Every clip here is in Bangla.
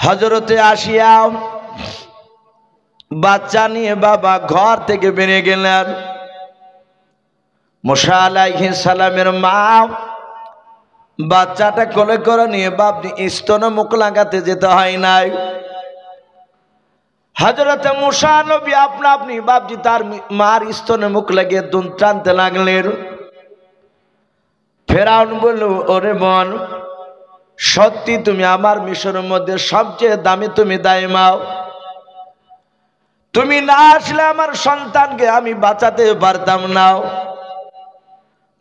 হযরতে আসিয়া বাচ্চা নিয়ে বাবা ঘর থেকে বেরিয়ে গেলেন। মুসা আলাইহিস সালামের মা বাচ্চাটা কোলে করে নিয়ে বাপনি স্তনে মুখ লাগাতে যেতে হয় নাই। হযরতে মুসা নবী আপনা আপনি বাপজি তার মার স্তনে মুখ লাগিয়ে দুধ টানতে লাগলেন। ফেরাউন বলল, ওরে বোন, সত্যি তুমি আমার মিশরের মধ্যে সবচেয়ে দামি, তুমি দাইমাও। তুমি না আসলে আমার সন্তানকে আমি বাঁচাতে পারতাম না।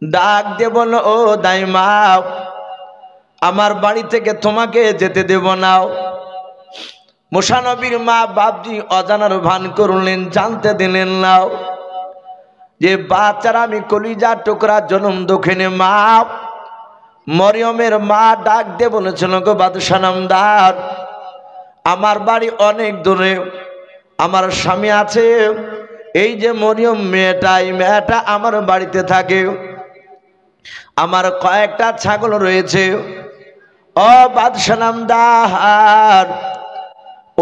ডাক দিয়ে বলল, ও দাইমাও, আমার বাড়ি থেকে তোমাকে যেতে দেব না। মুসা নবীর মা বাপজি অজানার ভান করলেন, জানতে দিলেন না যে বাচ্চারা আমি কলিজার টুকরা জন্ম দক্ষিণে মা মরিয়মের মা ডাক দিয়ে বলেছিল, গো বাদশাহ নামদার, আমার বাড়ি অনেক দূরে, আমার স্বামী আছে, এই যে মরিয়ম মেয়েটা, এই মেয়েটা আমার বাড়িতে থাকে, আমার কয়েকটা ছাগল রয়েছে। ও বাদশাহ নামদার,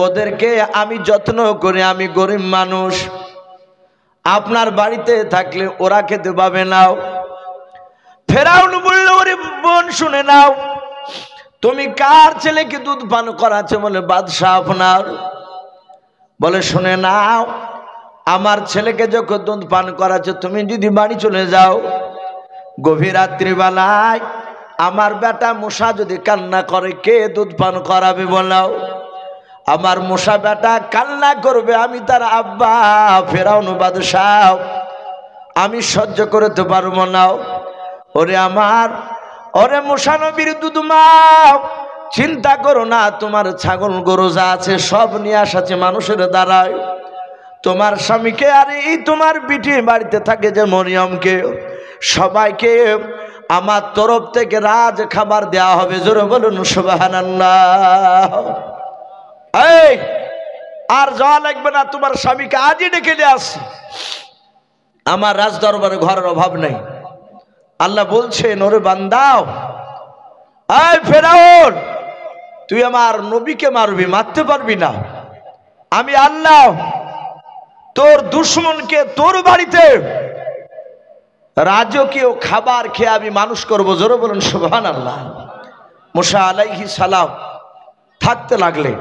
ওদেরকে আমি যত্ন করে, আমি গরিব মানুষ, আপনার বাড়িতে থাকলে ওরা খেতে পাবে না। ফেরাউন বলল, ওরে বোন শুনে নাও, তুমি কার ছেলেকে দুধ পান করাচ্ছ? বলে বাদশাহ আপনার। বলে শুনে নাও, আমার ছেলেকে যখন দুধ পান করাচ্ছ, তুমি যদি বাড়ি চলে যাও, গভীর রাত্রিবেলায় আমার বেটা মুসা যদি কান্না করে, কে দুধ পান করাবে বলাও? আমার মুসা বেটা কান্না করবে, আমি তার আব্বা। ফেরাউন বাদশাহ, আমি সহ্য করতে পারবো না। ওরে আমার, ওরে মুসা নবীর দুধ মা, চিন্তা করো না, তোমার ছাগল গরু যা আছে সব নিয়ে আসাছে মানুষের দ্বারায়, তোমার স্বামীকে আর এই তোমার বিটি বাড়িতে থাকে যে মরিয়মকে, সবাইকে আমার তরফ থেকে রাজ খাবার দেওয়া হবে। জোরে বলুন সুবহানাল্লাহ। এই আর যাওয়া লাগবে না, তোমার স্বামীকে আজই ডেকে নিয়ে আসি, আমার রাজ দরবারে ঘরের অভাব নেই। আল্লাহ বলছেন, ওরে বান্দাও, এই ফেরাউন, তুই আমার নবীকে মারবি, মারতে পারবি না। আমি আল্লাহ তোর দুশমনকে তোর বাড়িতে রাজকীয় খাবার খেয়ে আমি মানুষ করবো। জোরে বলুন সুবহানাল্লাহ। মুসা আলাইহিস সালাম থাকতে লাগলে,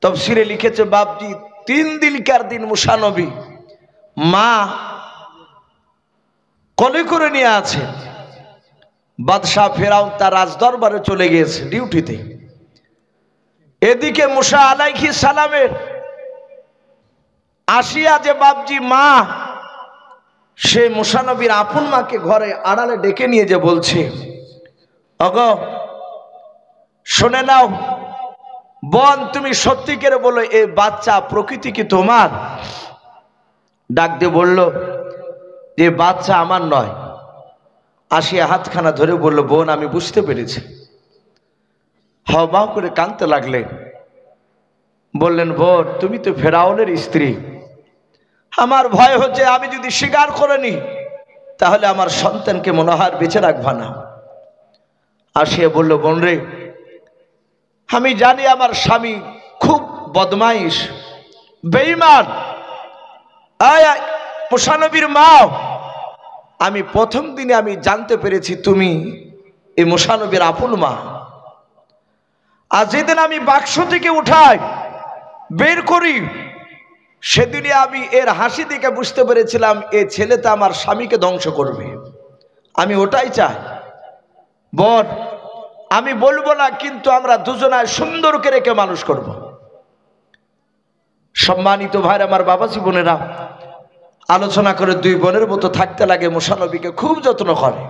তাফসীরে লিখেছে বাপজি 3 দিনকার দিন মুসা নবী মা কোলে করে নিয়ে আছে। বাদশাহ ফেরাউন তার রাজদরবারে চলে গিয়েছে ডিউটিতে। এদিকে মুসা আলাইহিস সালামের আসিয়া যে বাপজি মা, সে মুসা নবীর আপন মাকে ঘরে আড়ালে ডেকে নিয়ে যে বলছে, ওগো শুনে নাও বোন, তুমি সত্যি করে বলো, এই বাচ্চা প্রকৃতি কি তোমার? ডাক দিয়ে বলল যে বাচ্চা আমার নয়। আসিয়া হাতখানা ধরে বলল, বোন আমি বুঝতে পেরেছি। হাওমাও করে কাঁদতে লাগলেন। বললেন, বোন তুমি তো ফেরাউনের স্ত্রী, আমার ভয় হচ্ছে আমি যদি স্বীকার করে নি তাহলে আমার সন্তানকে মনে হয় বেঁচে রাখবা না। আসিয়া বলল, বোন রে, আমি জানি আমার স্বামী খুব বদমাইশ, বেঈমান। মুসা নবীর মা, আমি প্রথম দিনে আমি জানতে পেরেছি তুমি এই মুসা নবীর আপন মা। আর যেদিন আমি বাক্স থেকে উঠাই বের করি, সেদিনে আমি এর হাসি দেখে বুঝতে পেরেছিলাম এ ছেলেটা আমার স্বামীকে ধ্বংস করবে। আমি ওটাই চাই। বোন আমি বলবো না, কিন্তু আমরা দুজনায় সুন্দর করে রেখে মানুষ করব। সম্মানিত ভাইরা, আমার বাবাজি বোনেরা, আলোচনা করে 2 বোনের মতো থাকতে লাগে। মুসা নবীকে খুব যত্ন করে।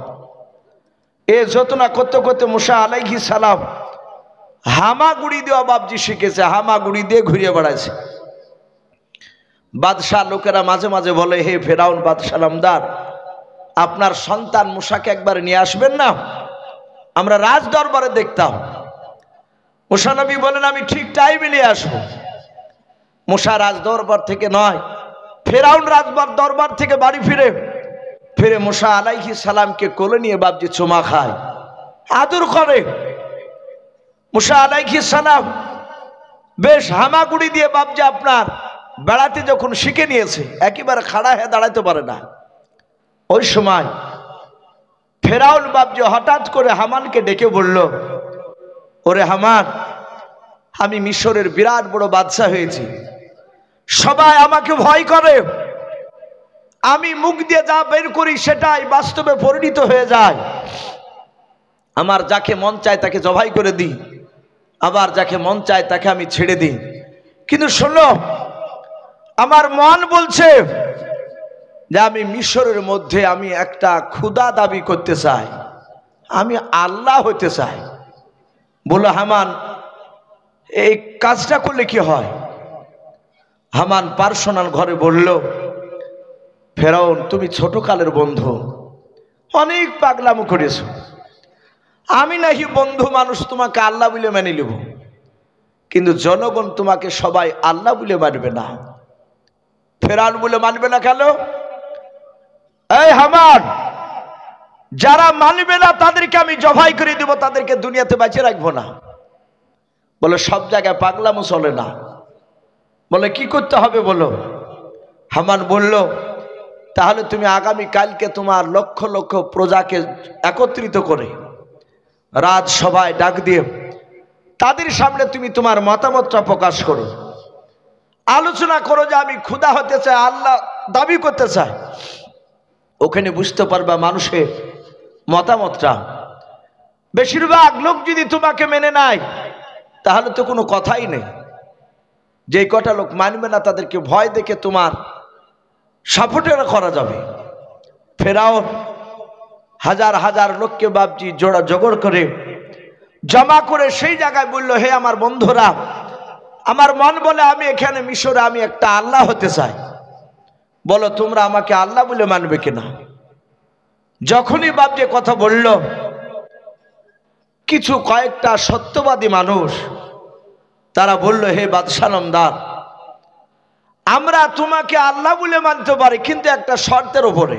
এ যত্ন করতে করতে মুসা আলাইহিস সালাম হামাগুড়ি দেওয়া বাপজি শিখেছে। হামাগুড়ি দিয়ে ঘুরিয়ে বেড়াইছে। বাদশাহ লোকেরা মাঝে মাঝে বলে, হে ফেরাউন বাদশাহ নামদার, আপনার সন্তান মুসাকে একবার নিয়ে আসবেন না, আমরা রাজ দরবারে দেখতাম। মুসা নবী বলেন, আমি ঠিক টাইমে নিয়ে আসবো। মুসা রাজ দরবার থেকে নয়, ফেরাউন রাজবার দরবার থেকে বাড়ি ফিরে মুসা আলাইহিস সালামকে কোলে নিয়ে বাপজি চুমা খায়, আদর করে। মুসা আলাইহিস সালাম বেশ হামাগুড়ি দিয়ে বাপজি আপনার বেড়াতে যখন শিখে নিয়েছে, একেবারে খাড়া হয়ে দাঁড়াতে পারে না, ওই সময় ফেরাউন বাপজি হঠাৎ করে হামানকে ডেকে বলল, ওরে হামান, আমি মিশরের বিরাট বড় বাদশা হয়েছি, সবাই আমাকে ভয় করে, আমি মুখ দিয়ে যা বের করি সেটাই বাস্তবে পরিণত হয়ে যায়, আমার যাকে মন চায় তাকে জবাই করে দিই, আবার যাকে মন চায় তাকে আমি ছেড়ে দিই, কিন্তু শোনো, আমার মন বলছে যে আমি মিশরের মধ্যে আমি একটা ক্ষুধা দাবি করতে চাই, আমি আল্লাহ হতে চাই। বলো হামান, এই কাজটা করলে কি হয়? হামান পার্সোনাল ঘরে বলল, ফেরাউন, তুমি ছোটকালের বন্ধু, অনেক পাগলামো করেছো, আমি নাকি বন্ধু মানুষ তোমাকে আল্লাহ বলে মেনে নেব, কিন্তু জনগণ তোমাকে সবাই আল্লাহ বলে মানবে না। ফেরাউন বলে মানবে না কেন? এই হামান, যারা মানবে না তাদেরকে আমি জবাই করে দেব, তাদেরকে দুনিয়াতে বাঁচিয়ে রাখবো না। বলে সব জায়গায় পাগলামো চলে না। বলে কি করতে হবে বলো? হামান বলল, তাহলে তুমি আগামী কালকে তোমার লক্ষ লক্ষ প্রজাকে একত্রিত করে রাজসভায় ডাক দিয়ে তাদের সামনে তুমি তোমার মতামতটা প্রকাশ করো, আলোচনা করো যে আমি ক্ষুধা হতে চাই, আল্লাহ দাবি করতে চাই। ওখানে বুঝতে পারবা মানুষের মতামতটা। বেশিরভাগ লোক যদি তোমাকে মেনে নেয় তাহলে তো কোনো কথাই নেই। যে কটা লোক মানবে না তাদেরকে ভয় দেখে তোমার সাপোর্টের করা যাবে। ফেরাউন হাজার হাজার লোককে বাপজি জোড়া জোগাড় করে জমা করে সেই জায়গায় বলল, হে আমার বন্ধুরা, আমার মন বলে আমি এখানে মিশরে আমি একটা আল্লাহ হতে চাই, বলো তোমরা আমাকে আল্লাহ বলে মানবে কিনা? যখনই বাপজি কথা বলল, কিছু কয়েকটা সত্যবাদী মানুষ তারা বলল, হে বাদশাহ নামদার, আমরা তোমাকে আল্লাহ বলে মানতে পারি, কিন্তু একটা শর্তের উপরে।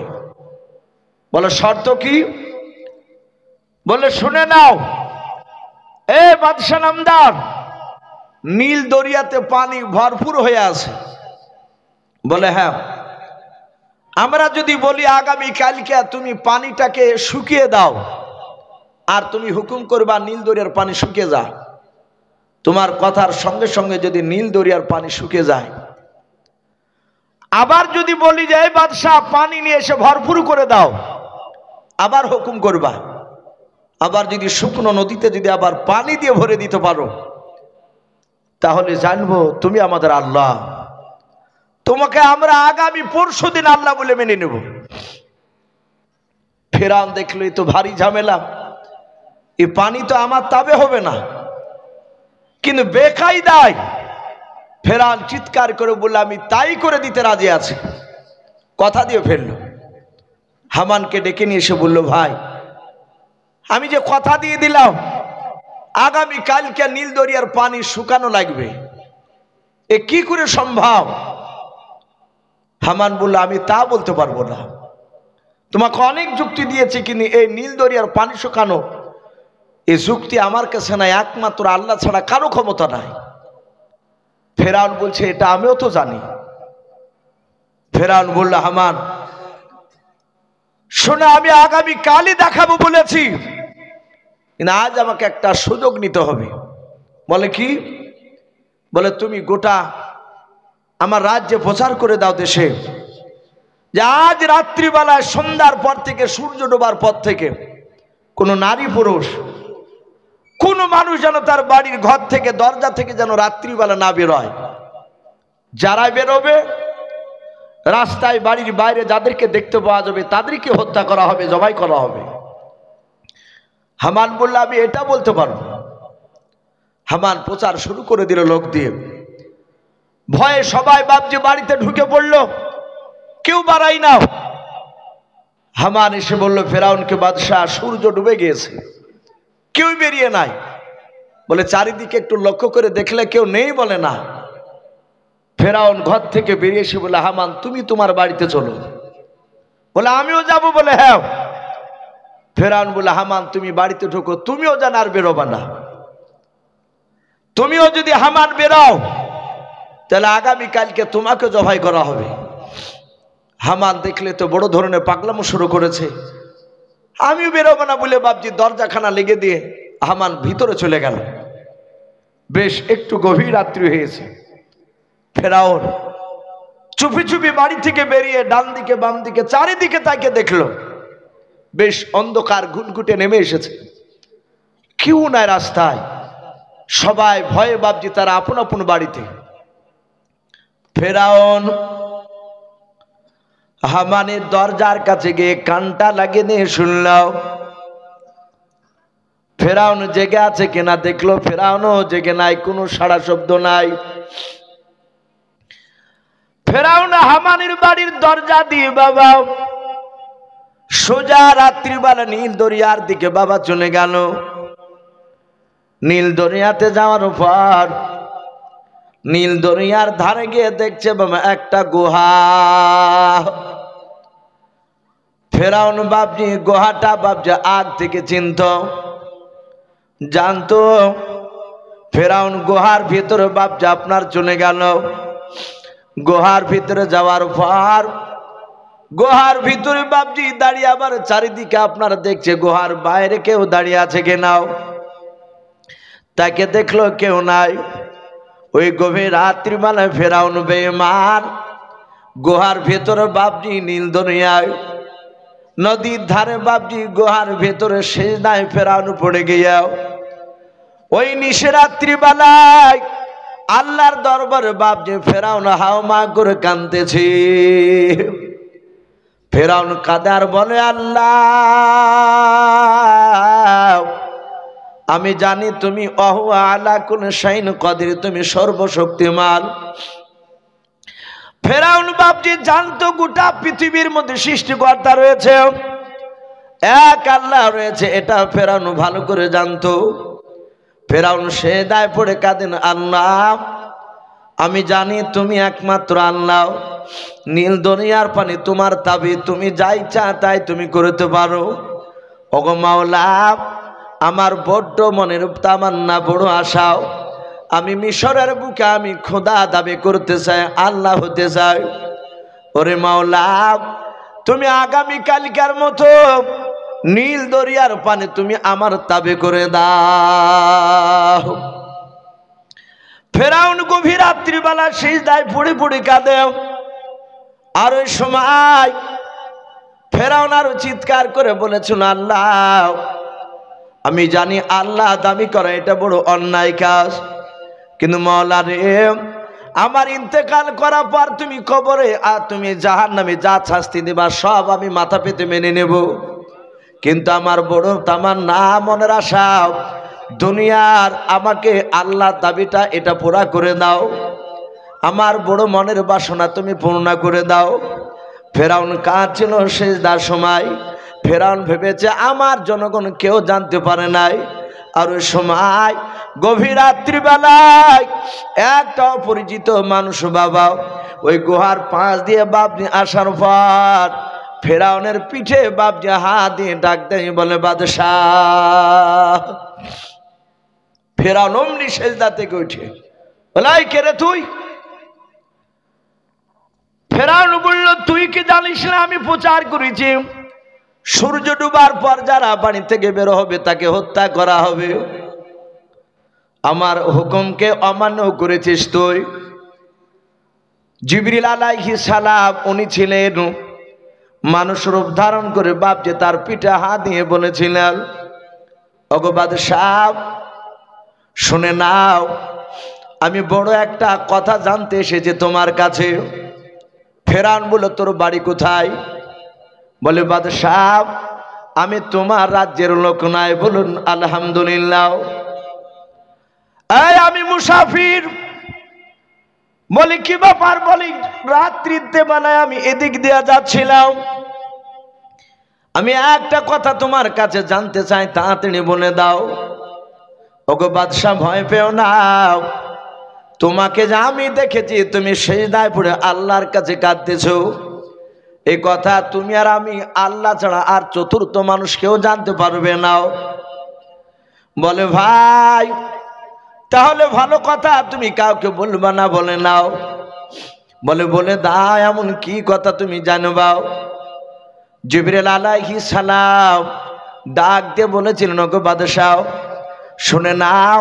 বলে শর্ত কি? বলে শুনে নাও, এ বাদশাহ নামদার, নীল দরিয়াতে পানি ভরপুর হয়ে আছে। বলে হ্যাঁ। আমরা যদি বলি আগামী কালকে তুমি পানিটাকে শুকিয়ে দাও, আর তুমি হুকুম করবা নীল দরিয়ার পানি শুকিয়ে যায়, তোমার কথার সঙ্গে সঙ্গে যদি নীল দরিয়ার পানি শুকিয়ে যায়, আবার যদি বলি যে এই বাদশাহ পানি নিয়ে এসে ভরপুর করে দাও, আবার হুকুম করবা, আবার যদি শুকনো নদীতে যদি আবার পানি দিয়ে ভরে দিতে পারো, তাহলে জানবো তুমি আমাদের আল্লাহ, তোমাকে আমরা আগামী পরশুদিন আল্লাহ বলে মেনে নেব। ফেরাউন দেখলো এই তো ভারী ঝামেলা, এই পানি তো আমার তাবে হবে না, কিন্তু বেকায়দায় ফেরাউন চিৎকার করে বলল, আমি তাই করে দিতে রাজি আছি, কথা দিয়ে ফেললো। হামানকে ডেকে নিয়ে এসে বলল, ভাই, আমি যে কথা দিয়ে দিলাম আগামী কালকে নীল দরিয়ার পানি শুকানো লাগবে, এ কি করে সম্ভব? হামান বলল, আমি তা বলতে পারবো না, তোমাকে অনেক যুক্তি দিয়েছি, কিন্তু এই নীল দরিয়ার পানি শুকানো এই যুক্তি আমার কাছে নাই, একমাত্র আল্লাহ ছাড়া কারো ক্ষমতা নাই। ফেরাউন বলছে, এটা আমিও তো জানি। ফেরাউন বলল, হামান শোনো, আমি আগামী কালই দেখাবো বলেছি, কিন্তু আজ আমাকে একটা সুযোগ নিতে হবে। বলে কি? বলে তুমি গোটা আমার রাজ্যে প্রচার করে দাও দেশে, যে আজ রাত্রিবেলায় সন্ধ্যার পর থেকে সূর্য ডোবার পর থেকে কোনো নারী পুরুষ কোনো মানুষ যেন তার বাড়ির ঘর থেকে দরজা থেকে যেন রাত্রিবেলা না বেরোয়। যারা বেরোবে রাস্তায় বাড়ির বাইরে যাদেরকে দেখতে পাওয়া যাবে তাদেরকে হত্যা করা হবে, জবাই করা হবে। হামান বলল, আমি এটা বলতে পারবো। হামান প্রচার শুরু করে দিল লোক দিয়ে। ভয়ে সবাই বাপজি বাড়িতে ঢুকে পড়ল, কেউ বাড়াই না। হামান এসে বলল ফেরাউনকে, বাদশাহ সূর্য ডুবে গিয়েছে, কেউ বেরিয়ে নাই। বলে চারিদিকে একটু লক্ষ্য করে দেখলে কেউ নেই। বলে না। ফেরাউন ঘর থেকে বেরিয়ে এসে বলে, হামান তুমি তোমার বাড়িতে চলো। বলে আমিও যাব। বলে হ্যাঁ। ফেরাউন বলে, হামান তুমি বাড়িতে ঢুকো, তুমিও যেন আর বেরোবা না। তুমিও যদি হামান বেরাও তাহলে আগামীকালকে তোমাকে জবাই করা হবে। হামান দেখলে তো বড় ধরনের পাগলামো শুরু করেছে। আমিও বেরোবো না বলে বাপজি দরজাখানা লেগে দিয়ে হামান ভিতরে চলে গেল। বেশ একটু গভীর রাত্রি হয়েছে। ফেরাউন চুপি চুপি বাড়ি থেকে বেরিয়ে ডান দিকে বাম দিকে চারিদিকে তাকে দেখলো। বেশ অন্ধকার ঘুটঘুটে নেমে এসেছে, কেউ নাই রাস্তায়, সবাই ভয়ে বাপজি তারা আপন আপন বাড়িতে। ফেরাউন হামানের দরজার কাছে গিয়ে কানটা লাগিয়ে নিয়ে শুনলাম ফেরাউন জেগে আছে কিনা। দেখলো ফেরাউনও জেগে নাই, কোনো সাড়া শব্দ নাই। ফেরাউন হামানের বাড়ির দরজা দিয়ে বাবা সোজা রাত্রিবেলা নীল দরিয়ার দিকে বাবা চলে গেল। নীল দরিয়াতে যাওয়ার পর নীল দরিয়ার ধারে গিয়ে দেখছে বাবা একটা গুহা। ফেরাউন বাপজি গুহাটা বাপজি আগ থেকে চিনত, জানতো। ফেরাউন গুহার ভিতরে বাপজি আপনার চলে গেল। গুহার ভিতরে যাওয়ার পর গুহার ভিতরে বাপজি দাঁড়িয়ে আবার চারিদিকে আপনার দেখছে গুহার বাইরে কেউ দাঁড়িয়ে আছে কিনাও। তাকে দেখলো কেউ নাই। ওই গভীর রাত্রিবেলায় ফেরাউন বেঈমান গুহার ভেতরে বাপজি নীল দরিয়ায় নদীর ধারে বাপজি গুহার ভেতরে সিজদায় ফেরাউন পড়ে গিয়াও ওই নিশরাত্রি বেলায় আল্লাহর দরবারে বাপজি ফেরাউন হাওমা করে কাঁদতেছে। ফেরাউন কাদার বলে আল্লাহ আমি জানি তুমি অহু আলা কুল্লি শাইইন কাদির, তুমি সর্বশক্তিমান। ফেরাউন বাপজি জানতো গোটা পৃথিবীর মধ্যে সৃষ্টিকর্তা রয়েছে, এক আল্লাহ রয়েছে, এটা ফেরাউন ভালো করে জানতো। ফেরাউন সেজদায় পড়ে কাঁদেন আল্লাহ আমি জানি তুমি একমাত্র আল্লাহ, নীল দরিয়ার পানি তোমার তাবি, তুমি যাই চা তাই তুমি করতে পারো। ওগো মাওলা আমার বড্ড মনের তামান্না, বড় আশাও, আমি মিশরের বুকে আমি খোদা দাবি করতে চাই, আল্লাহ হতে চাই। ওরে মাওলা তুমি আগামী কালকার মতো নীল দরিয়ার পানি তুমি আমার তাবে করে দাও। ফেরাউন গভীর রাত্রিবেলা সিজদায় পড়ে পড়ে কাঁদে। আর ওই সময় ফেরাউন আরো চিৎকার করে বলেছিল আল্লাহ আমি জানি আল্লাহ দাবি করা এটা বড় অন্যায় কাজ, কিন্তু মাওলা রে আমার ইন্তেকাল করার পর তুমি কবরে আর তুমি জাহান্নামে যা শাস্তি দিবা সব আমি মাথা পেতে মেনে নেব, কিন্তু আমার বড় তামান্না মনের আশা দুনিয়ার আমাকে আল্লাহ দাবিটা এটা পুরা করে দাও, আমার বড় মনের বাসনা তুমি পূর্ণ করে দাও। ফেরাউন কাঁদছিল সিজদার সময়। ফেরাউন ভেবেছে আমার জনগণ কেউ জানতে পারে নাই। আর ওই সময় গভীর রাত্রিবেলায় একটা অপরিচিত মানুষ বাবা ওই গুহার পাশ দিয়ে বাপনি আসার পর ফেরাউনের পিঠে বাপজি হাত দিয়ে ডাক দেয়, বলে বাদশাহ। ফেরাউন অমনি সেজদা থেকে উঠে বলে এই কে রে তুই? ফেরাউন বলল তুই কি জানিস না আমি প্রচার করেছি সূর্য ডুবার পর যারা বাড়ি থেকে বের হবে তাকে হত্যা করা হবে, আমার হুকুমকে অমান্য করেছিস তুই। জিবরিল আলাইহিস সালাম উনি ছিলেন মানুষ রূপ ধারণ করে বাপজি তার পিঠে হাত দিয়ে বলেছিলেন ওগো বাদশাহ শুনে নাও আমি বড় একটা কথা জানতে এসেছি তোমার কাছে। ফেরাউন বলল তোর বাড়ি কোথায়? বলে বাদশাহ আমি তোমার রাজ্যের লোক নয়। বলুন আলহামদুলিল্লাহ। এই আমি মুসাফির। বলি কি ব্যাপার? বলি রাত্রিতে বেলায় আমি এদিক দিয়ে যাচ্ছিলাম, আমি একটা কথা তোমার কাছে জানতে চাই, তাড়াতাড়ি বলে দাও। ওগো বাদশাহ ভয় পেও না, তোমাকে যে আমি দেখেছি তুমি সিজদায় পড়ে আল্লাহর কাছে কাঁদতেছো, এই কথা তুমি আর আমি আল্লাহ ছাড়া আর চতুর্থ মানুষ কেউ জানতে পারবে না। বলে ভাই তাহলে ভালো কথা, তুমি কাউকে বলবা না, বলে নাও। বলে দাও, এমন কি কথা তুমি জানবাও? জিবরিল আলাইহিস সালাম ডাক দিয়ে বলেছিলেন, ওগো বাদশাহ শুনে নাও,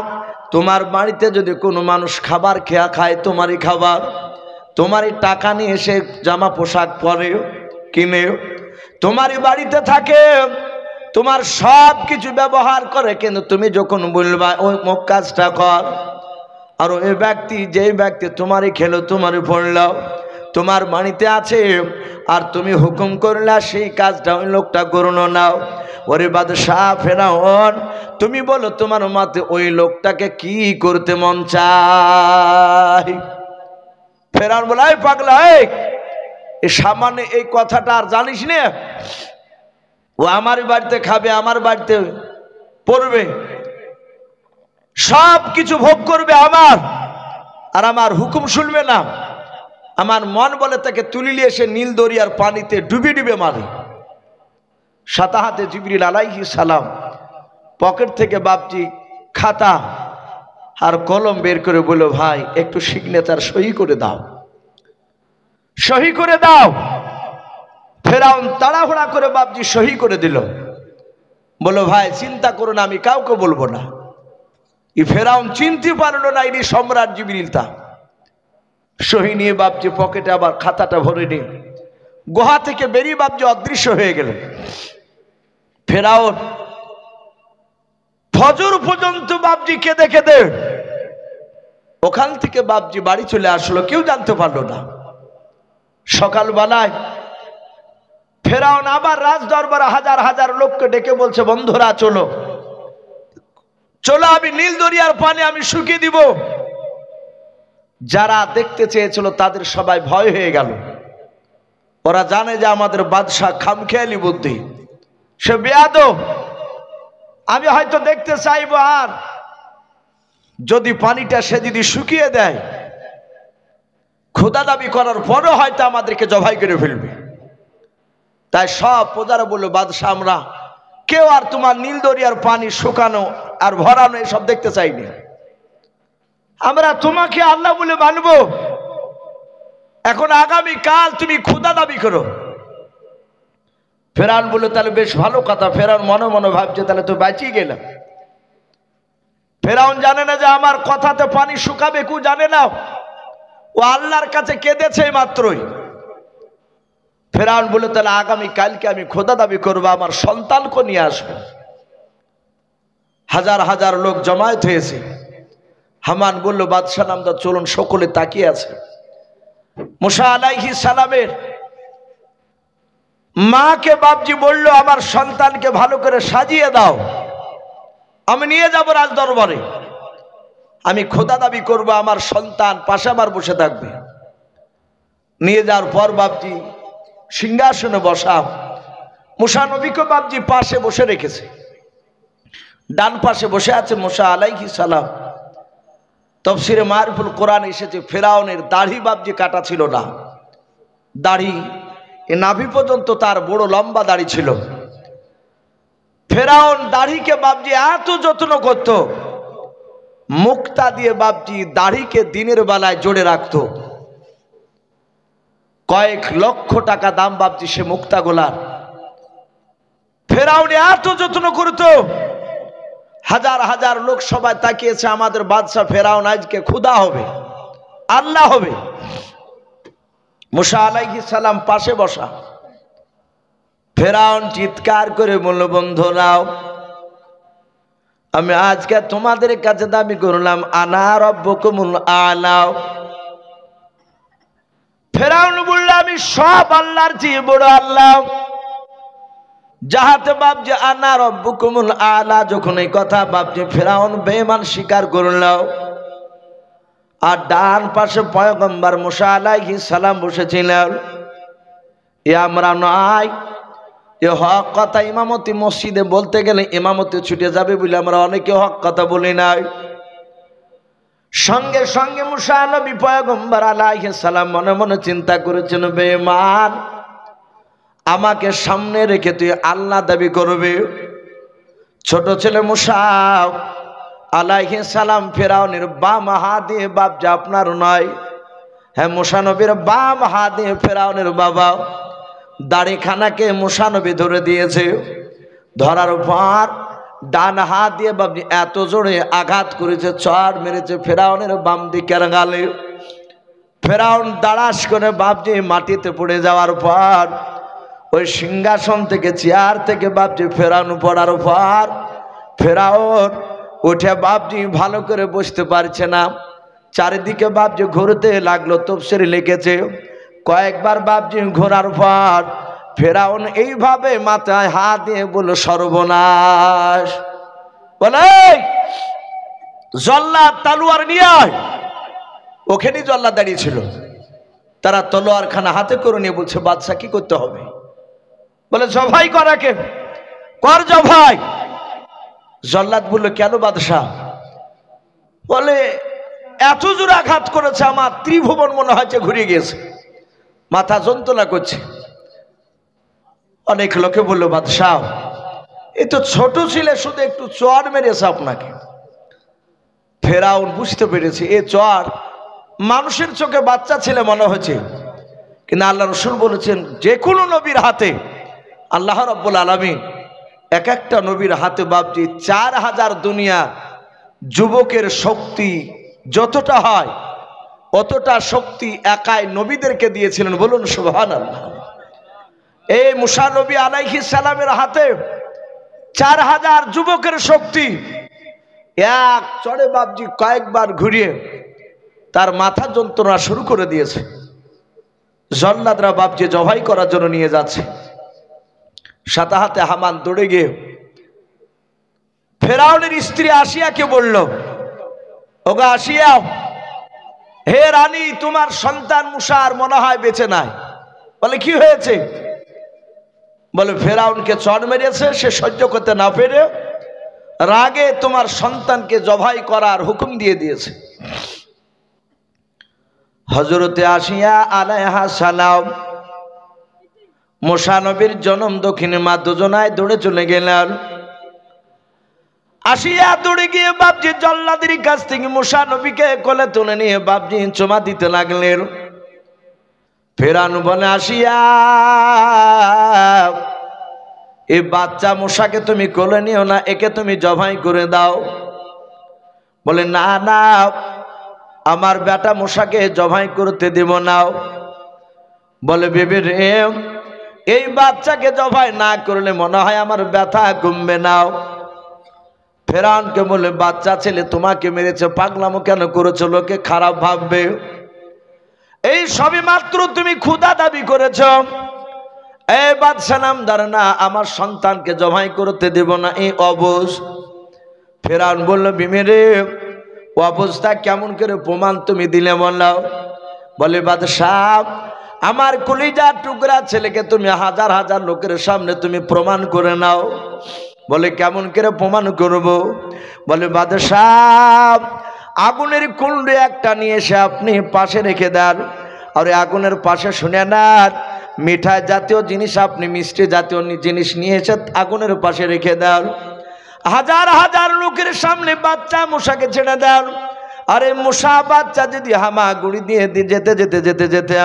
তোমার বাড়িতে যদি কোনো মানুষ খাবার খেয়া খায়, তোমারই খাবার, তোমারই টাকা নিয়ে এসে জামা পোশাক পরে কিনে তোমারই বাড়িতে থাকে, তোমার সব কিছু ব্যবহার করে, কিন্তু তুমি যখন বলবা ওই কাজটা কর, আর ওই ব্যক্তি, যেই ব্যক্তি তোমারই খেলো, তোমারই পড়লো, তোমার বাড়িতে আছে, আর তুমি হুকুম করলা সেই কাজটা ওই লোকটা করুন নাও। ওরে বাদশাহ ফেরাউন, তুমি বলো তোমার মতে ওই লোকটাকে কি করতে মন চায়? ফেরাউন বলে, এই পাগলা, এই সামান্য এই কথাটা আর জানিস না? ও আমার বাড়িতে খাবে, আমার বাড়িতে পড়বে, সব কিছু ভোগ করবে আমার, আর আমার হুকুম শুনবে না। আমার মন বলে তাকে তুলিলে এসে নীল দরিয়ার পানিতে ডুবে ডুবে মারে। সাথে হাতে জিবরিল আলাইহিস সালাম পকেট থেকে বাপজি খাতা আর কলম বের করে বলল, ভাই একটু সিগনেচার সহি করে দাও, সহি করে দাও। ফেরাউন তাড়াহুড়া করে বাপজি সহি করে দিল। বলো, ভাই চিন্তা করো না, আমি কাউকে বলবো না। এই ফেরাউন চিনতে পারলো না ইনি সম্রাট জিবরিল। তা সহি নিয়ে বাপজি পকেটে আবার খাতাটা ভরে নিয়ে গুহা থেকে বেরিয়ে বাপজি অদৃশ্য হয়ে গেল। ফেরাউন ফজর পর্যন্ত বাপজি কেঁদে কেঁদে ওখান থেকে বাপজি বাড়ি চলে আসলো, কেউ জানতে পারলো না। সকালবেলায় ফেরাউন আবার রাজ দরবারে হাজার হাজার লোককে ডেকে বলছে, বন্ধুরা চলো চলো, আমি নীল দরিয়ার পানি আমি শুকিয়ে দিব। যারা দেখতে চেয়েছিল তাদের সবাই ভয় হয়ে গেল। ওরা জানে যে আমাদের বাদশাহ খামখেয়ালি বুদ্ধি, সে বেয়াদব, আমি হয়তো দেখতে চাইবো, আর যদি পানিটা সে যদি শুকিয়ে দেয়, খোদা দাবি করার পরও হয়তো আমাদেরকে জবাই করে ফেলবে। তাই সব প্রজারা বললো, বাদশাহ আমরা কেউ আর তোমার নীল দরিয়ার পানি শুকানো আর ভরানো এসব দেখতে চাইনি, আমরা তোমাকে আল্লাহ বলে মানবো। এখন আগামী কাল তুমি খোদা দাবি করো। ফেরাউন বলল, তাহলে বেশ ভালো কথা। ফেরাউন মনে মনে ভাবছে, তাহলে তো বাঁচিয়ে গেলাম। ফেরাউন জানে না যে আমার কথাতে পানি শুকাবে, কেউ জানে না। ও আল্লাহর কাছে কেঁদেছে মাত্রই। ফেরাউন বলল, তাহলে আগামী কালকে আমি খোদা দাবি করবো, আমার সন্তানকে নিয়ে আসবো। হাজার হাজার লোক জমায়েত হয়েছে। হামান বলল, বাদশাহ নামদার চলুন। সকলে তাকিয়ে আছে। মুসা আলাইহিস সালামের মাকে বাপজি বলল, আমার সন্তানকে ভালো করে সাজিয়ে দাও, আমি নিয়ে যাব রাজ দরবারে, আমি খোদা দাবি করব, আমার সন্তান পাশে আমার বসে থাকবে। নিয়ে যাওয়ার পর বাপজি সিংহাসনে বসা, মুসা নবীকে বাপজি পাশে বসে রেখেছে। ডান পাশে বসে আছে মুসা আলাইহিস সালাম। তাফসীরে মারিফুল কোরআন এসেছে, ফেরাউনের দাড়ি বাপজি কাটা ছিল না, দাড়ি এ নাভি পর্যন্ত তার বড় লম্বা দাড়ি ছিল। ফেরাউন দাড়িকে বাপজি এত যত্ন করত, মুক্তা দিয়ে বাপজি দাড়িকে দিনের বেলায় জোড়ে রাখত। কয়েক লক্ষ টাকা দাম বাপজি সে মুক্তা গোলার। ফেরাউন এত যত্ন করত, হাজার হাজার লোক সবাই তাকিয়েছে, আমাদের বাদশাহ ফেরাউন আজকে খোদা হবে, আল্লাহ হবে। মুসা আলাইহিস সালাম পাশে বসা। ফেরাউন চিৎকার করে বলল, বন্ধুরাও আমি আজকে তোমাদের কাছে দাবি করলাম, আনা রব্বুকুমুল আলা। ফেরাউন বলল, আমি সব আল্লাহর চেয়ে বড় আল্লাহ। যাহাতে বাপজি আনা রব্বুকুমুল আলা, যখন এই কথা বাপজি ফেরাউন বেঈমান স্বীকার করল, আর ডান পাশে পয়গম্বর মুসা আলাইহিস সালাম বসেছিলেন। এ আমরা নয়, এ হক কথা ইমামতি মসজিদে বলতে গেলে ইমামতি ছুটে যাবে বলে আমরা অনেকে হক কথা বলি নাই। সঙ্গে সঙ্গে মুসা নবী পয়গম্বর আলাইহিস সালাম মনে মনে চিন্তা করেছেন, বেঈমান আমাকে সামনে রেখে তুই আল্লাহ দাবি করবে। ছোট ছেলে মুসা আলাইহিস সালাম ফেরাউনের বাম হাত দিয়ে বাপ যে আপনার নয়, হ্যাঁ মুসা নবীর বাম হাত দিয়ে ফেরাউনের বাবা দাড়িখানাকে মুসা নবী ধরে দিয়েছে। ধরার পর ডান হাত দিয়ে বাপজি এত জোরে আঘাত করেছে, চড় মেরেছে ফেরাউনের বাম দিকের গালে। ফেরাউন দাঁড়াস করে বাপজি মাটিতে পড়ে যাওয়ার পর ওই সিংহাসন থেকে চেয়ার থেকে বাপজি ফেরাউন পড়ার পর ফেরাউন উঠে বাপজি ভালো করে বসতে পারছে না। চারিদিকে বাপজি ঘুরতে লাগলো। তফসিরে লিখেছে কয়েকবার বাপজি ঘোরার পর ফেরাউন এইভাবে মাথায় হাত দিয়ে বলল সর্বনাশ। বলে জল্লাদ তলোয়ার নিয়ে আয়। ওখানেই জল্লাদ দাঁড়িয়ে ছিল। তারা তলোয়ারখানা হাতে করে নিয়ে বলছে বাদশা কি করতে হবে? বলে জবাই করাকে কর জবাই। জল্লাদ বলল কেন বাদশা? বলে এত জোর আঘাত করেছে আমার ত্রিভুবন মনে হচ্ছে ঘুরে গিয়েছে, মাথা যন্ত্রণা করছে। অনেক লোকে বলল বাদশাহ এই তো ছোট ছিলে, শুধু একটু চড় মেরেছে আপনাকে। ফেরাউন বুঝতে পেরেছে এ চড় মানুষের চোখে বাচ্চা ছেলে মনে হচ্ছে, কিন্তু আল্লাহ রসুল বলেছেন যে কোনো নবীর হাতে আল্লাহ রাব্বুল আলামিন এক একটা নবীর হাতে বাপজি 4000 দুনিয়া যুবকের শক্তি যতটা হয় অতটা শক্তি একাই নবীদেরকে দিয়েছিলেন। বলুন সুবহানাল্লাহ। এই মুসা নবী আলাইহিস সালামের হাতে 4000 যুবকের শক্তি এক চড়ে বাপজি কয়েকবার ঘুরিয়ে তার মাথা যন্ত্রণা শুরু করে দিয়েছে। জল্লাদরা বাপজি জবাই করার জন্য নিয়ে যাচ্ছে। সাথে হাতে হামান দৌড়ে গিয়ে ফেরাউনের স্ত্রী আসিয়াকে বলল ওগো আসিয়া, হে রানী তোমার সন্তান মুসা আর মনে হয় বেঁচে নাই। বলে কি হয়েছে? বলে ফেরাউনকে চড় মেরেছে, সে সহ্য করতে না পেরে রাগে তোমার সন্তানকে জবাই করার হুকুম দিয়ে দিয়েছে। হযরতে আসিয়া আলাইহা সালাম মুসা নবীর জনম দক্ষিণে মা দুজনায় দৌড়ে চলে গেলেন। আসিয়া দৌড়ে গিয়ে বাপজি জল্লাদের কাছ থেকে মুসা নবীকে কোলে তুলে নিয়ে বাপজি চুমা দিতে লাগলেন। ফেরাউন বলে আসিয়া এই বাচ্চা মুসাকে তুমি কোলে নিও না, একে তুমি জবাই করে দাও। বলে না না আমার বেটা মুসাকে জবাই করতে দেব না। বলে বেবি রে এই বাচ্চাকে জবাই না করলে মনে হয় আমার ব্যথা কমবে না। ফেরাউনকে বলে বাচ্চা ছেলে তোমাকে মেরেছে, পাগলামো কেন করেছো? লোকে খারাপ ভাববে। এই সবে মাত্র তুমি ক্ষুধা দাবি করেছ, এই বাদশা নামদার না আমার সন্তানকে জবাই করতে দেব না এই অবশ। ফেরাউন বলল বিবি রে অবস্থা কেমন করে প্রমাণ তুমি দিলে বললাম? বলে বাদশাহ আমার কলিজার টুকরা ছেলেকে তুমি হাজার হাজার লোকের সামনে তুমি প্রমাণ করে নাও। বলে কেমন করে প্রমাণ করব? বলে বাদশাহ আগুনের কুণ্ড একটা নিয়ে এসে আপনি পাশে রেখে দেন, আর আগুনের পাশে শুনে নেন মিঠাই জাতীয় জিনিস আপনি মিষ্টি জাতীয় জিনিস নিয়ে এসে আগুনের পাশে রেখে দেন। হাজার হাজার লোকের সামনে বাচ্চা মুসাকে ছেড়ে দেন। আরে মুসা বাচ্চা যদি হামাগুড়ি দিয়ে যেতে যেতে যেতে যেতে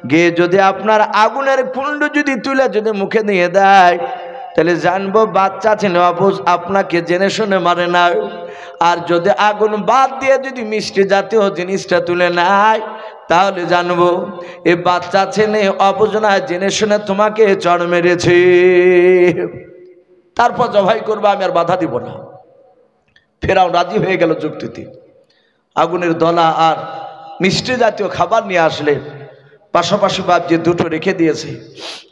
গিয়ে যদি আপনার আগুনের কুণ্ড যদি তুলে যদি মুখে দিয়ে দেয় তাহলে জানবো বাচ্চা ছিল অবুঝ আপনাকে জেনে শুনে মারে না। আর যদি আগুন বাদ দিয়ে যদি মিষ্টি জাতীয় জিনিসটা তুলে নেয় তাহলে জানবো এই বাচ্চা ছেলে অবুঝ না জেনে শুনে তোমাকে চড় মেরেছে। তারপর জবাই করবো, আমি আর বাধা দিব না। ফেরাউন রাজি হয়ে গেল যুক্তিতে। আগুনের দলা আর মিষ্টি জাতীয় খাবার নিয়ে আসলে পাশাপাশি বাপজি দুটো রেখে দিয়েছে।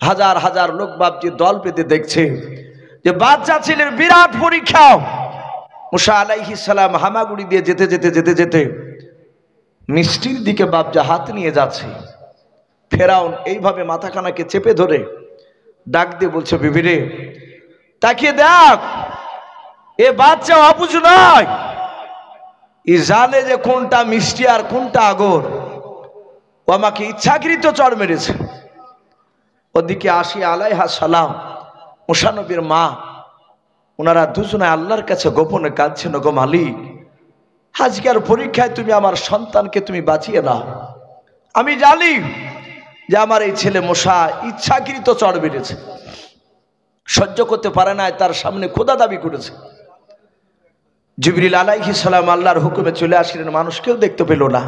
হাজার হাজার লোক বাপজি দল পেতে দেখছে যে বাচ্চা ছেলের বিরাট পরীক্ষা। মুসা আলাইহিস সালাম হামাগুড়ি দিয়ে যেতে যেতে যেতে যেতে মিষ্টির দিকে বাপজা হাত নিয়ে যাচ্ছে। ফেরাউন এইভাবে মাথাখানাকে চেপে ধরে ডাক দিয়ে বলছে বিবি রে তাকিয়ে দেখ, এ বাচ্চা অবুঝ নয়, ই জানে যে কোনটা মিষ্টি আর কোনটা আগর। ও আমাকে ইচ্ছাকৃত চড় মেরেছে। ওদিকে আসিয়া আলাইহা সালাম মুসা নবীর মা ওনারা দুজনে আল্লাহর কাছে গোপনে কাঁদছেন, গো মালিক, আজকের পরীক্ষায় তুমি আমার সন্তানকে তুমি বাঁচিয়ে নাও। আমি জানি যে আমার এই ছেলে মশা ইচ্ছাকৃত চড় বেড়েছে, সহ্য করতে পারে না, তার সামনে খোদা দাবি করেছে। জিবরিল আলাইহিস সালাম আল্লাহর হুকুমে চলে আসলেন, মানুষ কেউ দেখতে পেল না।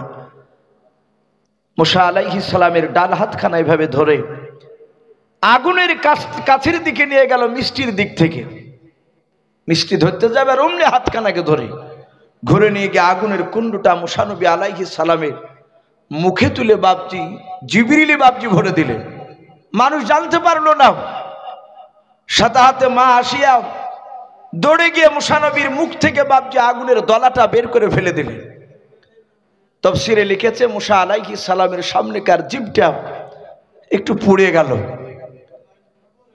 মুসা আলাইহিস সালামের ডান হাতখানা এভাবে ধরে আগুনের কাছের দিকে নিয়ে গেল, মিষ্টির দিক থেকে মিষ্টি ধরতে যাবে, আর অমনি হাতখানাকে ধরে ঘুরে নিয়ে গিয়ে আগুনের কুণ্ডটা মুসা নবী আলাইহিস সালামের মুখে তুলে বাপজি জিবরিলি বাপজি ভরে দিলেন। মানুষ জানতে পারলো না। সাথে হাতে মা আসিয়া দৌড়ে গিয়ে মুসা নবীর মুখ থেকে বাপজি আগুনের দলাটা বের করে ফেলে দিলেন। তাফসীরে লিখেছে মুসা আলাইহিস সালামের সামনেকার জিভটা একটু পুড়ে গেল।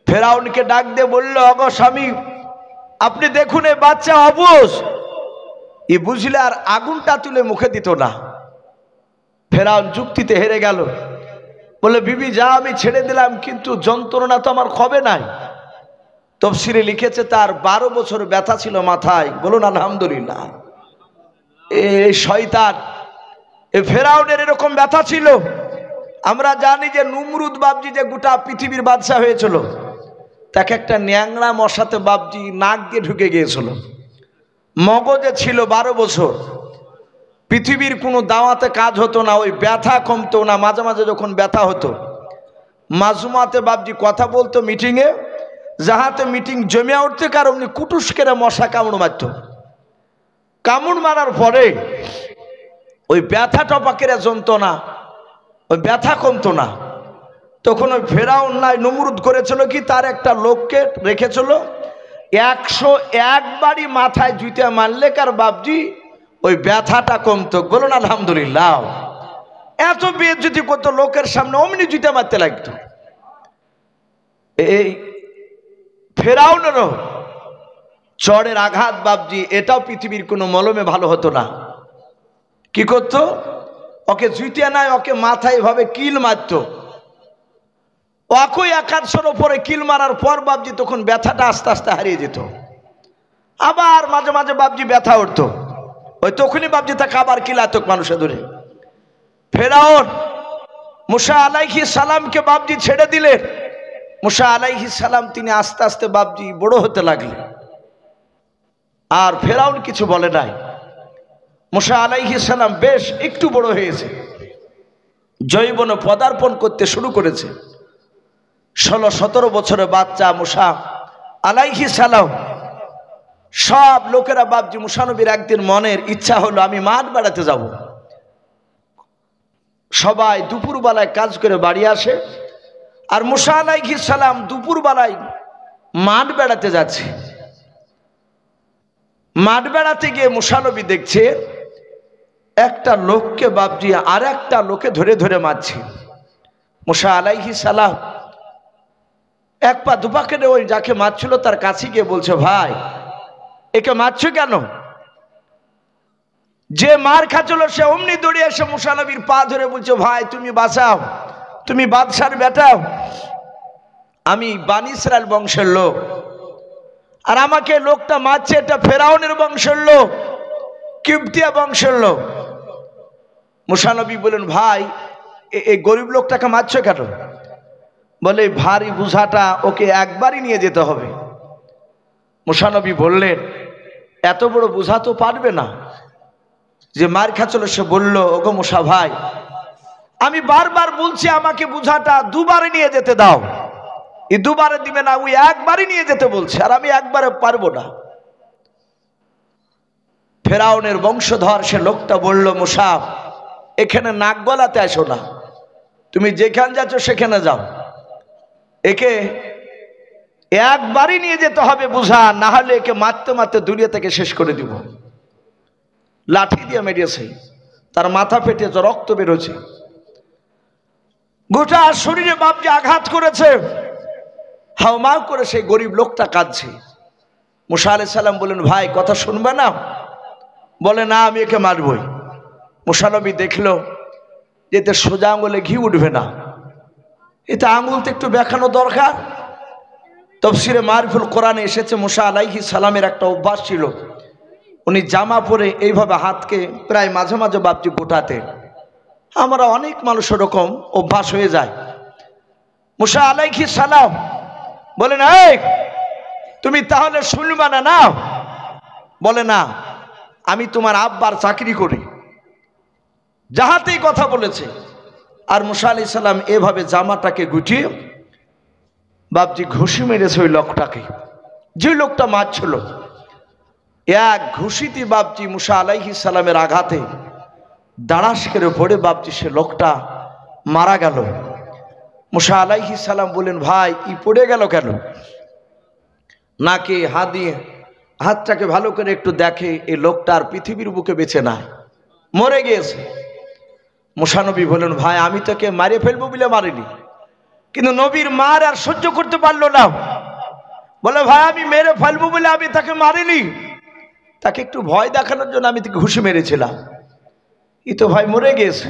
ফেরাউনকে ডাক দিয়ে বলল, অগো স্বামী, আপনি দেখুন এই বাচ্চা অবুঝ, ই বুঝলে আর আগুনটা তুলে মুখে দিত না। ফেরাউন যুক্তিতে হেরে গেল, বলে বিবি যা, আমি ছেড়ে দিলাম, কিন্তু যন্ত্রণা তো আমার হবে নাই। তাফসীরে লিখেছে তার 12 বছর ব্যথা ছিল মাথায়। বলুন আলহামদুলিল্লাহ। এই শয়তান, এই ফেরাউনের এরকম ব্যথা ছিল। আমরা জানি যে নমরুদ বাপজি যে গোটা পৃথিবীর বাদশা হয়েছিল, তাকে একটা ন্যাংরা মশাতে বাপজি নাক দিয়ে ঢুকে গিয়েছিল। মগজে ছিল 12 বছর, পৃথিবীর কোনো দাওয়াতে কাজ হতো না, ওই ব্যথা কমতো না। মাঝে মাঝে যখন ব্যথা হতো, মাজুমাতে বাপজি কথা বলতো মিটিংয়ে, যাহাতে মিটিং জমে উঠতে কারণ কুটুস করে মশা কামড় মারত। কামড় মারার পরে ওই ব্যথা টপাকের যন্ত্রণা, ওই ব্যথা কমতো না। তখন ওই ফেরাউন নাই নমরুদ করেছিল কি, তার একটা লোককে রেখেছিল, 101 বারই মাথায় জুতে মারলে কার বাপজি ওই ব্যথাটা কমতো। বলুন আলহামদুলিল্লাহ। এত বেইজ্জতি করতো লোকের সামনে, অমনি জুতে মারতে লাগতো। এই ফেরাউনেরও চড়ের আঘাত বাপজি, এটাও পৃথিবীর কোনো মলমে ভালো হতো না। কি করতো, ওকে জুতে নাই, ওকে মাথায় ভাবে কিল মারতো। ওকে 100 উপরে কিল মারার পর বাপজি তখন ব্যথাটা আস্তে আস্তে হারিয়ে যেত। আবার মাঝে মাঝে বাপজি ব্যথা উঠতো, ওই তখনই বাপজি তাকে আবার কিলাতো মানুষে ধরে। ফেরাউন মুসা আলাইহিস সালামকে বাপজি ছেড়ে দিলেন। মুসা আলাইহিস সালাম তিনি আস্তে আস্তে বাপজি বড় হতে লাগলেন। আর ফেরাউন কিছু বলে নাই। মুসা আলাইহিস সালাম বেশ একটু বড় হয়েছে, যৌবনে পদার্পণ করতে শুরু করেছে। 16-17 বছরের বাচ্চা মুসা আলাইহিস সালাম। সব লোকেরা বাপজি মুসা নবীর একদিন মনের ইচ্ছা হলো, আমি মাঠ বেড়াতে যাব। সবাই দুপুরবেলায় কাজ করে বাড়ি আসে, আর মুসা আলাইহিস সালাম দুপুরবেলায় মাঠ বেড়াতে যাচ্ছে। মাঠ বেড়াতে গিয়ে মুসা নবী দেখছে একটা লোককে বাপজি আর একটা লোকে ধরে ধরে মারছে। মুসা আলাইহিস সালাম এক পা দুপা কেটে ওই যাকে মারছিল তার কাছে গিয়ে বলছে, ভাই একে মারছো কেন? যে মার খাচ্ছিল সে অমনি দৌড়ে এসে মুসা নবীর পা ধরে বলছে, ভাই তুমি বাঁচাও, তুমি বাদশার বেটাও, আমি বানী ইসরায়েল বংশের লোক, আর আমাকে লোকটা মারছে এটা ফেরাউনের বংশের লোক, কিবতিয়া বংশের লোক। মুসা নবী বলেন, ভাই এই গরিব লোকটাকে মারছো কেন? বলে ভারী বোঝাটা ওকে একবারই নিয়ে যেতে হবে। মুসা নবী বললেন, এত বড় বোঝা তো পারবে না। যে মার খাচ্ছিল সে বলল, ওগো মুসা ভাই, আমি বারবার বলছি আমাকে বোঝাটা দুবারে নিয়ে যেতে দাও। এই দুবারে দিবে না, ওই একবারই নিয়ে যেতে বলছে, আর আমি একবারে পারবো না। ফেরাউনের বংশধর সে লোকটা বলল, মুসা এখানে নাক গলাতে আসো না, তুমি যেখানে যাচ্ছ সেখানে যাও, একে একবারই নিয়ে যেতে হবে বোঝা, না হলে একে মারতে মারতে দুনিয়া থেকে শেষ করে দিব। লাঠি দিয়ে মেরেছে, তার মাথা ফেটেছে, রক্ত বেরোছে, গোটা শরীরে বাপজি আঘাত করেছে, হাউমাউ করে সেই গরিব লোকটা কাঁদছে। মুসা আলাইহিস সালাম বলেন, ভাই কথা শুনবে না? বলে না, আমি একে মারবই। মুসা নবী দেখলো যে এতে সোজা আঙুলে ঘি উঠবে না, এতে আঙুল তো একটু বেঁকানো দরকার। তাফসীরে মারিফুল কোরআনে এসেছে মুসা আলাইহিস সালামের একটা অভ্যাস ছিল, উনি জামা পরে এইভাবে হাতকে প্রায় মাঝে মাঝে বাপজি গোটাতেন। আমরা অনেক মানুষ ওরকম অভ্যাস হয়ে যায়। মুসা আলাইহিস সালাম বলেন, এই তুমি তাহলে শুনবা না? না। বলে, না, আমি তোমার আব্বার চাকরি করি। যাহাতেই কথা বলেছে। আর মুসা আলাইহিস সালাম এভাবে জামাটাকে গুটিয়ে বাপজি ঘুষি মেরেছে ওই লোকটাকে, যে লোকটা মারছিল। এক ঘুষিতে বাপজি মুসা আলাইহিস সালামের আঘাতে দাঁড়াস করে পড়ে বাপজি সে লোকটা মারা গেল। মুসা আলাইহিস সালাম বলেন, ভাই ই পড়ে গেল কেন? নাকে হাত দিয়ে হাতটাকে ভালো করে একটু দেখে, এই লোকটা আর পৃথিবীর বুকে বেঁচে নাই, মরে গিয়েছে। মুসা নবী বলেন, ভাই আমি তোকে মারে ফেলবো বলে মারিনি, কিন্তু নবীর মার আর সহ্য করতে পারলো না। বলে, ভাই আমি মেরে ফেলবো বলে আমি তাকে মারিনি, তাকে একটু ভয় দেখানোর জন্য আমি তাকে ঘুষি মেরেছিলাম। ই তো ভাই মরে গিয়েছে।